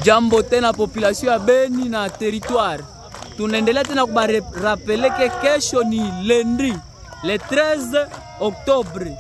Jambo tena population ya Beni na territoire. Tunaendelea tena kubarapeleke kesho ni lundi le 13 octobre.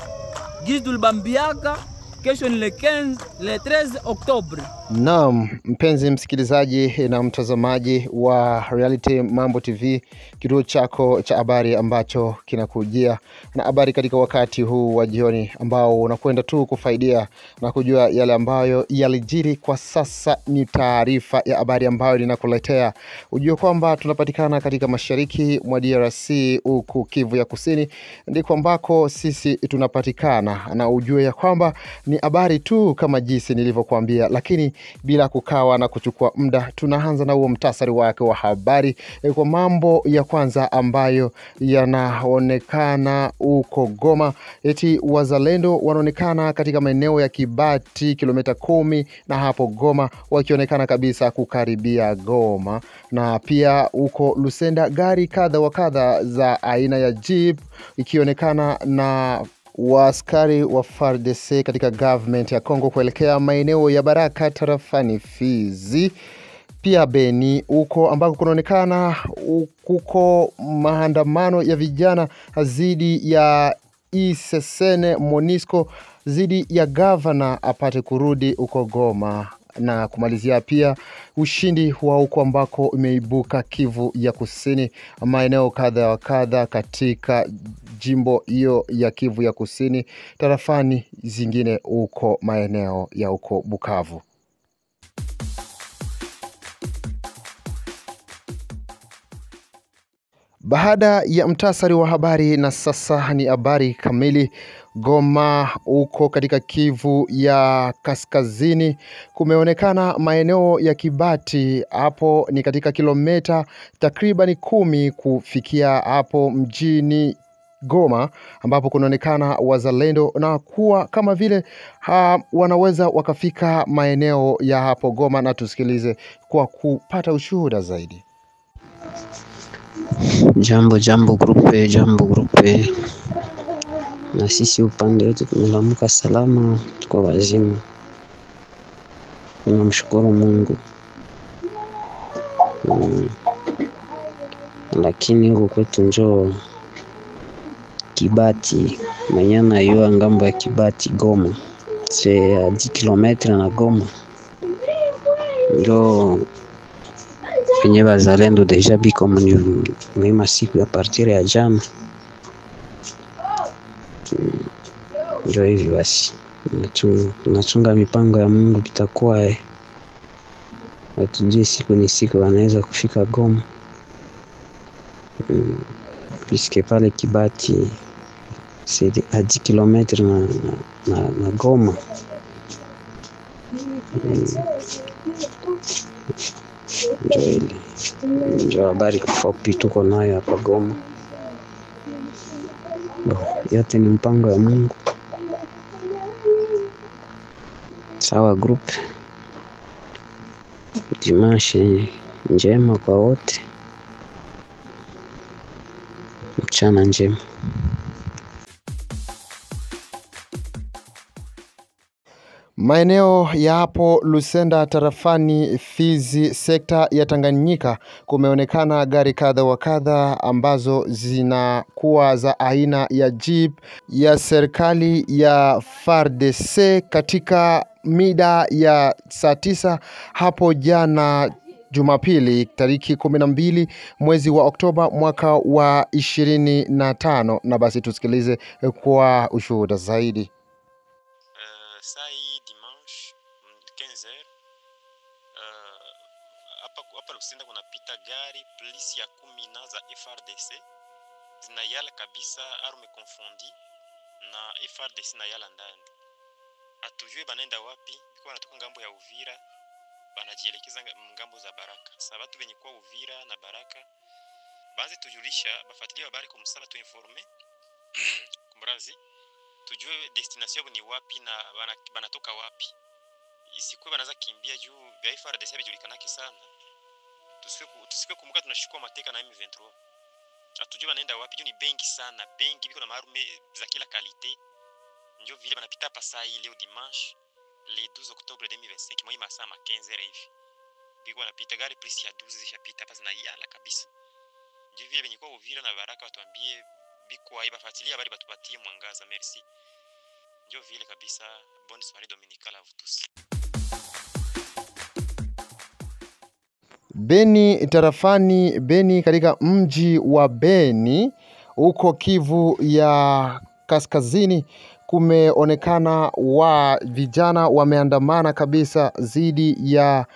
Gizi tulibambiaka kesho ni le 13 octobre. Naam, mpenzi msikilizaji na mtazamaji wa Reality Mambo TV, kituo chako cha habari ambacho kinakujia na habari katika wakati huu wa jioni ambao unakwenda tu kufaidia na kujua yale ambayo yalijiri kwa sasa. Ni taarifa ya habari ambayo ninakuletea. Ujue kwamba tunapatikana katika mashariki mwa DRC huku Kivu ya Kusini ndiko ambako sisi tunapatikana, na ujue ya kwamba ni habari tu kama jinsi nilivyokuambia, lakini bila kukawa na kuchukua muda tunaanza na huo mtasari wake wa habari. Kwa mambo ya kwanza ambayo yanaonekana uko Goma, eti wazalendo wanaonekana katika maeneo ya Kibati kilomita 10 na hapo Goma, wakionekana kabisa kukaribia Goma. Na pia uko Lusenda gari kadha wa kadha za aina ya Jeep ikionekana na waaskari wa FARDC katika government ya Kongo kuelekea maeneo ya Baraka tarafani Fizi. Pia Beni uko ambako kunaonekana kuko maandamano ya vijana zidi ya ISSN Monisco zidi ya governor apate kurudi uko Goma. Na kumalizia pia ushindi wa huko ambako umeibuka Kivu ya Kusini, maeneo kadha wa kadha katika jimbo hiyo ya Kivu ya Kusini, tarafani zingine huko maeneo ya huko Bukavu. Baada ya mtasari wa habari, na sasa ni habari kamili. Goma uko katika Kivu ya Kaskazini kumeonekana maeneo ya Kibati, hapo ni katika kilomita takriban 10 kufikia hapo mjini Goma, ambapo kunaonekana wazalendo na kuwa kama vile wanaweza wakafika maeneo ya hapo Goma, na tusikilize kwa kupata ushuhuda zaidi. Jambo grupe, na sisi upande wetu tumelamuka salama kwa wazimu, tunamshukuru Mungu. Lakini huko kwetu njoo Kibati, manyana yua ngambo ya Kibati Goma, c'est à 10 km na Goma, njoo penye bazalendo deja biko mwima siku ya partir ya jana. Njoo hivi basi tunachunga mipango ya Mungu, bitakuwa watujie siku ni siku wanaweza kufika Goma. Puisque pale Kibati c'est à 10 km na Goma. Njoo habari kufupi tuko nayo hapa Goma. Yote ni mpango ya Mungu. Sawa group, dimanche njema kwa wote, mchana njema. Maeneo ya hapo Lusenda tarafani Fizi sekta ya Tanganyika kumeonekana gari kadha wa kadha ambazo zinakuwa za aina ya Jeep ya serikali ya FARDC katika mida ya saa 9 hapo jana Jumapili tariki 12 mwezi wa Oktoba mwaka wa 25. Na basi tusikilize kwa ushuhuda zaidi. Sai dimanche 15h hapa Lusenda kunapita gari polisi ya 10 za FARDC zinayala kabisa, arme confondi na FARDC na yala ndani. Atujue banaenda wapi, kwa wanatoka ngambo ya Uvira banajielekeza ngambo za Baraka. Sasa watu wenye kwa Uvira na Baraka baadhi tujulisha bafuatilia habari kwa msala tu informe kumrazi tujue destination ni wapi na banatoka wapi, isikuwe banaanza kimbia juu vya FARDC bijulikanaki sana. Tusikwe kumbuka tunashukua mateka na M23. Atujue banaenda wapi juu ni bengi sana, bengi biko na marume za kila kalite. Njoo vile banapita hapa saa hii leo dimanche le 12 octobre 2025 moi masaa 15h hivi. biko wanapita gari polisi ya 12 zishapita hapa zinayala kabisa. Ndio vile benye kwa Uvira na Baraka watuambie biko aiba fuatilia habari batupatie mwangaza. Merci. Ndio vile kabisa. Bonne soirée dominicale à vous tous. Beni tarafani Beni, katika mji wa Beni huko Kivu ya Kaskazini, kumeonekana vijana wameandamana kabisa zidi ya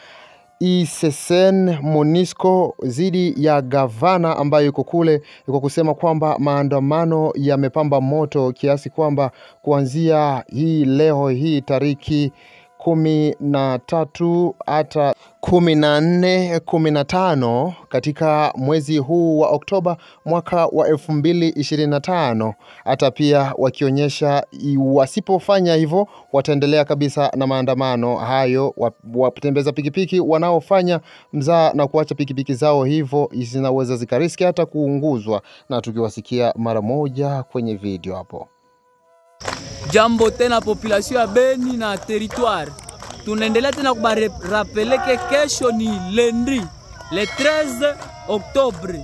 ISSN Monisco, zidi ya gavana ambayo yuko kule, yuko kusema kwamba maandamano yamepamba moto kiasi kwamba kuanzia hii leo hii tariki 13 hata 14, 15 katika mwezi huu wa Oktoba mwaka wa 2025, hata pia wakionyesha wasipofanya hivyo wataendelea kabisa na maandamano hayo. Watembeza pikipiki wanaofanya mzaa na kuacha pikipiki zao hivyo zinaweza zikariski hata kuunguzwa, na tukiwasikia mara moja kwenye video hapo. Jambo tena population ya Beni na territoire. Tunaendelea tena kubarapeleke kesho ni lundi le 13 octobre.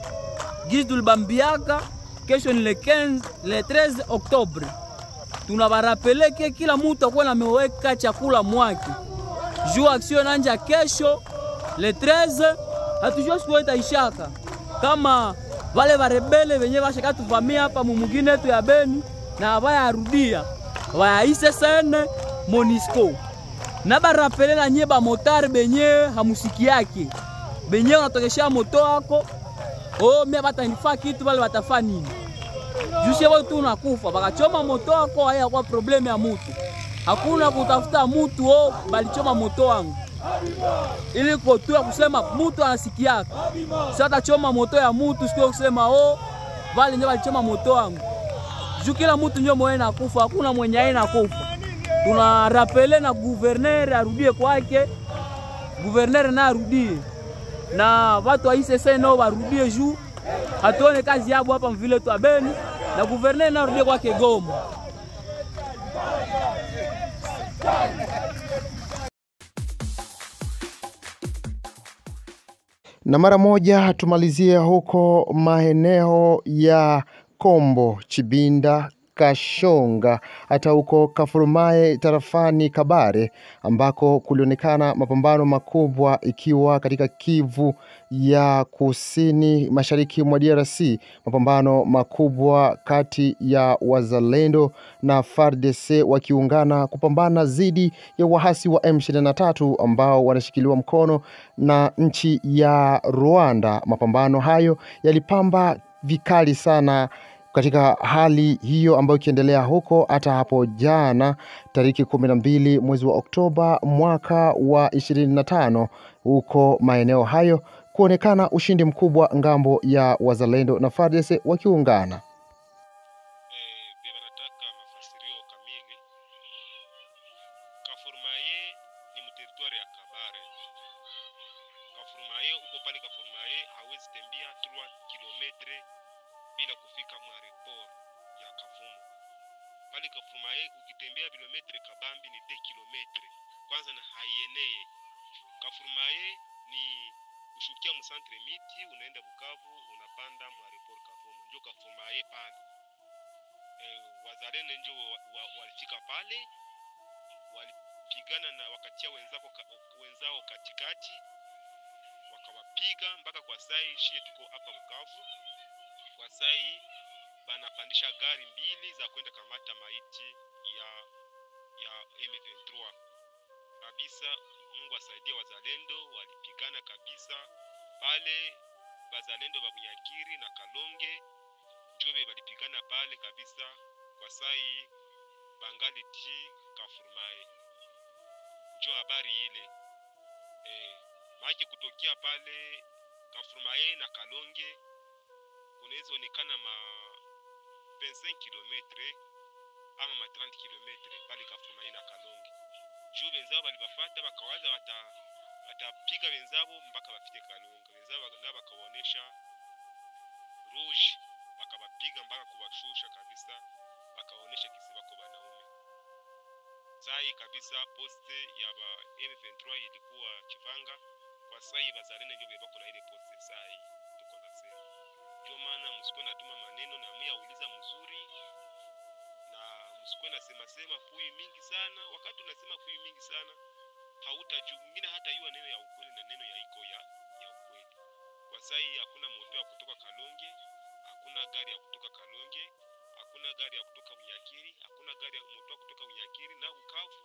Giz tulibambiaka kesho ni le 13 octobre. Tunabarapeleke kila mtu akuwa ameweka chakula mwake. Juu action nanja kesho le 13 hatujua siku itaishaka. Kama wale barebele wenye bashaka tuvamia hapa mumugine yetu ya Beni na baya arudia wa ISSN Monisco. Na barapele na nyeba motari benye hamusiki yake. Benye unatokesha moto wako. Mimi batanifaa kitu wale watafaa nini? Jushe wao tu unakufa. Bakachoma moto wako haya kwa problemu ya mtu. Hakuna kutafuta mtu balichoma moto wangu. Ili kotu ya kusema mtu anasikia. Sasa atachoma moto ya mtu sio kusema wale ndio balichoma moto wangu. Juu kila mtu ndio mwenye nakufa, hakuna mwenye haina kufa. Tunarapele na gouverneur arudie kwake. Gouverneur na arudie. Na watu wa ISSN nao warudie juu. Hatuone kazi yabo hapa mvile tu Beni, na gouverneur na arudie kwake Goma. Na mara moja tumalizie huko maeneo ya Kombo, Chibinda, Kashonga, hata huko Kafurumaye tarafani Kabare, ambako kulionekana mapambano makubwa ikiwa katika Kivu ya Kusini mashariki mwa DRC, mapambano makubwa kati ya wazalendo na FARDC wakiungana kupambana dhidi ya wahasi wa M23 ambao wanashikiliwa mkono na nchi ya Rwanda. Mapambano hayo yalipamba vikali sana katika hali hiyo ambayo ikiendelea huko hata hapo jana tariki 12 mwezi wa Oktoba mwaka wa 25, huko maeneo hayo kuonekana ushindi mkubwa ngambo ya wazalendo na FARDC wakiungana. Wanataka mafasirio kamili. Kafurumaye ni mteritori ya Kabare. Kafurumaye uko pale Kafurumaye hawezi tembea 3 kilometre bila kufika mwareport ya Kavumu. Pale Kafurumaye ukitembea kilometre kabambi ni 2 kilometre. Kwanza na haieneye. Kafurumaye ni ushukia msantre miti, unaenda Bukavu, unapanda mwareport Kavumu. Ndio Kafurumaye pale. Wazalendo ndio walifika pale, walipigana na wakatia wenzao katikati, wakawapiga mpaka kwa sai shie tuko hapa Bukavu. Kwa sai banapandisha gari 2 za kwenda kamata maiti ya M23 kabisa. Mungu asaidie wazalendo, walipigana kabisa pale. Wazalendo wa Bunyakiri na Kalonge ndio walipigana pale kabisa. Kwa sai bangali ti Kafurumaye ndio habari ile. Maji kutokea pale Kafurumaye na Kalonge kunaweza onekana 25 kilometre ama 30 kilometre pale Kafurumaye na Kalonge. Juu wenzao walibafuata bakawaza watapiga wenzao mpaka bafike Kalonge. Wenzao na bakawaonesha rouge, bakabapiga mpaka kubashusha kabisa, bakaonesha kisi bako banaume. Sai kabisa poste ya ba M23 ilikuwa Chivanga kwa sai bazalendo ndio beba kuna ile poste sai tuko na sema. Ndio maana msikuwe natuma maneno na muyauliza mzuri, na msikuwe nasema kui mingi sana. Wakati unasema kui mingi sana hautajua mwingine hata yua neno ya ukweli na neno ya iko ya ukweli. Kwa sai hakuna moto ya kutoka Kalonge, hakuna gari ya kutoka Kalonge, hakuna gari ya kutoka Bunyakiri, hakuna gari ya moto ya kutoka Bunyakiri na Bukavu.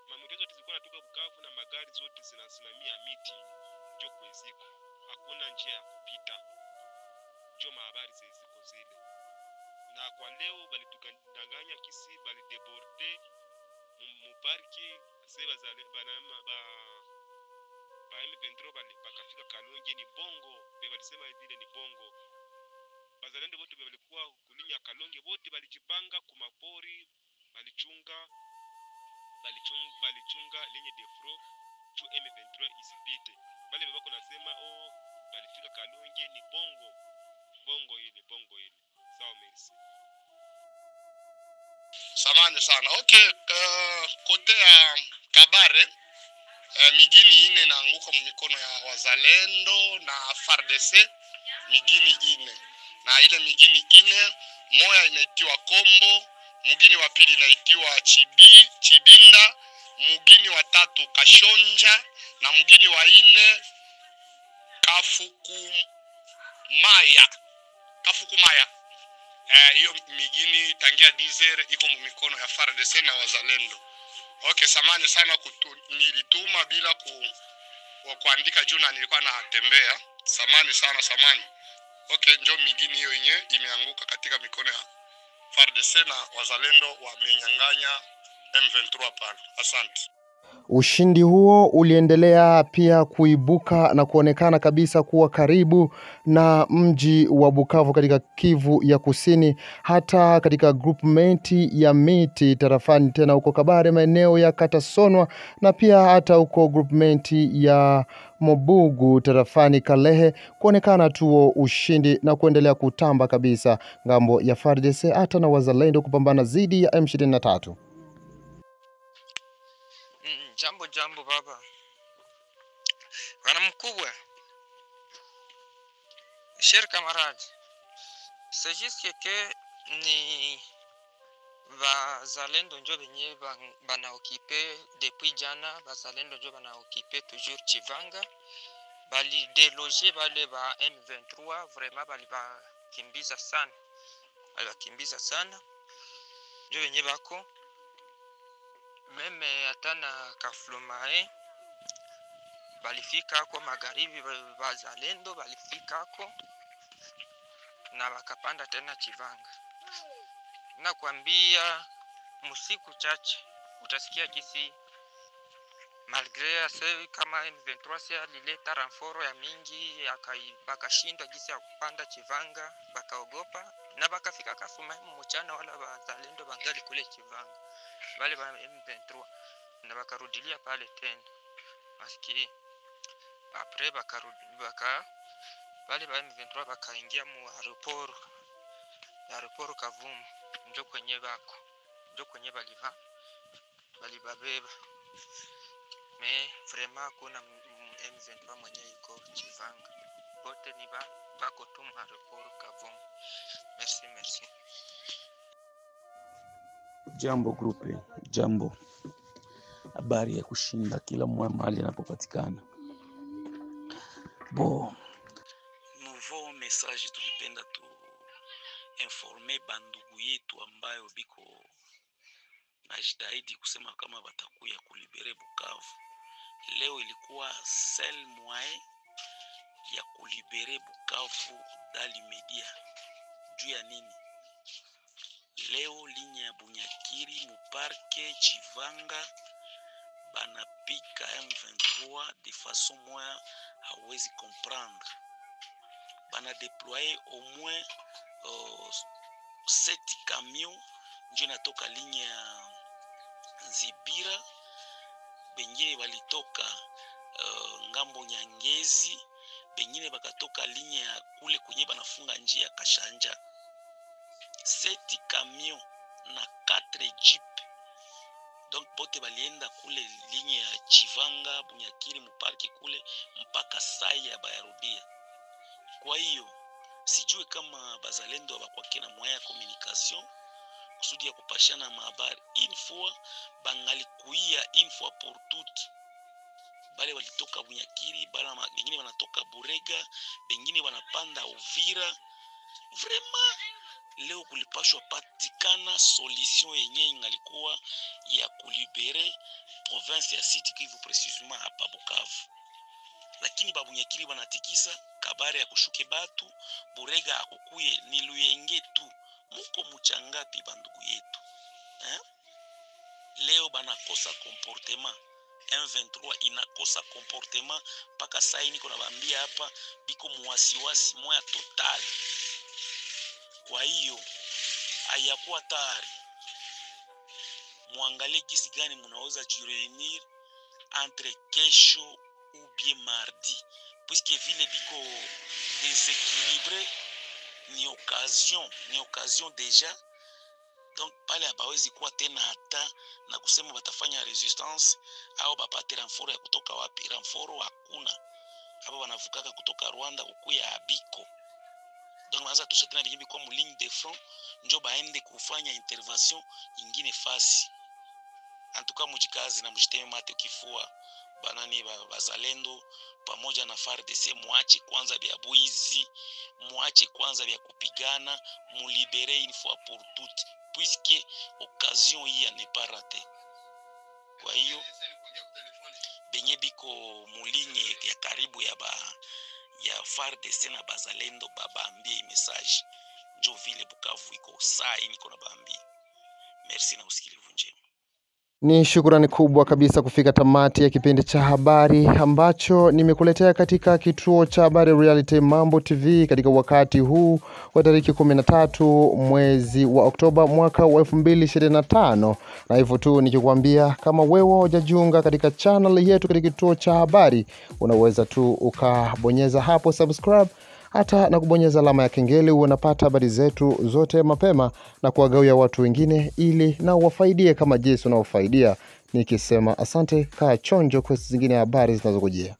Mamoto zote zilikuwa natoka Bukavu na magari zote zinasimamia miti njo kweziko. Hakuna njia ya kupita. Njo mahabari ziko zile. Na kwa leo bali tukadanganya kisi bali deborde muparki sasa zale banama ba M23 bali bakafika Kalonge ni bongo. Balisema vile ni bongo. Bazalendo wote walikuwa kulinya Kalonge wote balijipanga kumapori, balichunga lenye defro juu M23 isipite. Bale bako nasema balifika Kalonge ni bongo. Bongo ile. Sawa, merci. Samani sana. Okay, kote ya Kabare migini ine naanguka mu mikono ya wazalendo na FARDC, migini ine. Na ile migini ine moya inaitiwa Kombo, mugini wa pili inaitiwa Chibinda, mugini wa tatu Kashonja na mugini wa ine Kafukumaya. Hiyo migini tangia dizer iko mu mikono ya FARDC na wazalendo. Okay, samani sana nilituma bila kuandika juu na nilikuwa natembea. Samani sana. Okay, njo migini hiyo yenye imeanguka katika mikono ya FARDC na wazalendo wamenyang'anya M23 pale. Asante. Ushindi huo uliendelea pia kuibuka na kuonekana kabisa kuwa karibu na mji wa Bukavu katika Kivu ya Kusini, hata katika groupment ya miti tarafani tena huko Kabare maeneo ya Katasonwa, na pia hata huko groupment ya Mobugu tarafani Kalehe, kuonekana tuo ushindi na kuendelea kutamba kabisa ngambo ya FARDC hata na wazalendo kupambana zidi ya M23. Jambo baba. Bwana mkubwa. Cher camarade. C'est juste que ni bazalendo njo benye bana occuper depuis jana, bazalendo njo bana occuper toujours Chivanga. Bali déloger bale ba M23, vraiment bali bakimbiza sana. Bali bakimbiza sana. Njo benye bako meme atana Kaflumae balifika kwa magharibi, bazalendo balifika kwa na wakapanda tena Chivanga. Na kuambia musiku chache utasikia kisi malgré ase kama M23 alileta renfort ya mingi bakashindwa gisi ya kupanda Chivanga, bakaogopa na bakafika Kaflumae mchana, wala bazalendo bangali kule Chivanga wale ba M23 na bakarudilia pale tena. Maski apres wale ba M23 bakaingia mu aeroport Kavumu, njo kwenye balibabeba. Me vraiment kuna M23 mwenye iko Chivanga, bote ni bako tu mu aeroport Kavumu. Merci. Jambo grupe, jambo. Habari ya kushinda kila mahali anapopatikana. Nouveau message tulipenda tu informe bandugu yetu ambayo biko najitahidi kusema kama batakuya kulibere Bukavu. Leo ilikuwa seul moyen ya kulibere Bukavu dali media. Juu ya nini? Leo linya ya Bunyakiri, Muparke, Chivanga banapika M23 de façon moya hawezi comprendre. Bana déployer au moins 7 camions njo natoka linya ya Zibira, bengine walitoka ngambo Nyangezi, bengine bakatoka linya ya kule kwenye banafunga njia Kashanja. 7 camions na 4 jeep Donc bote balienda kule linye ya Chivanga Bunyakiri muparki kule mpaka sai ya bayarudia. Kwa hiyo sijue kama bazalendo bakwake na moya ya communication kusudi ya kupashana mahabari une fois bangali kuia une fois pour toutes. Bale walitoka Bunyakiri, bengine wanatoka Burega, bengine wanapanda Uvira. Vraiment leo kulipashwa patikana solution yenye ingalikuwa ya kulibere province ya Sud Kivu precisement hapa Bukavu. Lakini Babunyakiri wanatikisa kabare ya kushuke batu, Burega akukuye ni Luyenge tu. Muko muchangapi bandugu yetu? Leo banakosa comportement. M23 inakosa comportement paka sai niko nabambia hapa biko muwasiwasi moya total. Kwa hiyo hayakuwa tayari. Muangalie gisi gani munaweza jireunir entre kesho ou bien mardi, puisque vile biko déséquilibré ni occasion déjà. Donc pale abawezi kuwa tena hata na kusema batafanya resistance au bapate renfort ya kutoka wapi. Renfort hakuna. Hapa wanavukaka kutoka Rwanda kukuya Abiko. Donc maza tosha tena binyimbi kwa mu ligne de front njo baende kufanya intervention ingine fasi. En tout cas mujikazi na mujiteme mate ukifua banani bazalendo pamoja na FARDC, muache kwanza vya buizi, muache kwanza vya kupigana, mulibere une fois pour toutes, puisque occasion hii n'est pas ratée. Kwa hiyo benye biko mulinye ya karibu ya FARDC na bazalendo babambie message njo vile Bukavu iko saa hii niko na bambie. Merci na usikilivu njema. Ni shukrani kubwa kabisa kufika tamati ya kipindi cha habari ambacho nimekuletea katika kituo cha habari Reality Mambo TV katika wakati huu wa tariki 13 mwezi wa Oktoba mwaka wa 2025. Na hivyo tu nikikwambia kama wewe hujajiunga katika channel yetu katika kituo cha habari, unaweza tu ukabonyeza hapo subscribe hata na kubonyeza alama ya kengele, unapata habari zetu zote mapema na kuwagawia watu wengine ili na wafaidie kama jinsi unaofaidia. Nikisema asante, kaa chonjo kwa zingine habari zinazokujia.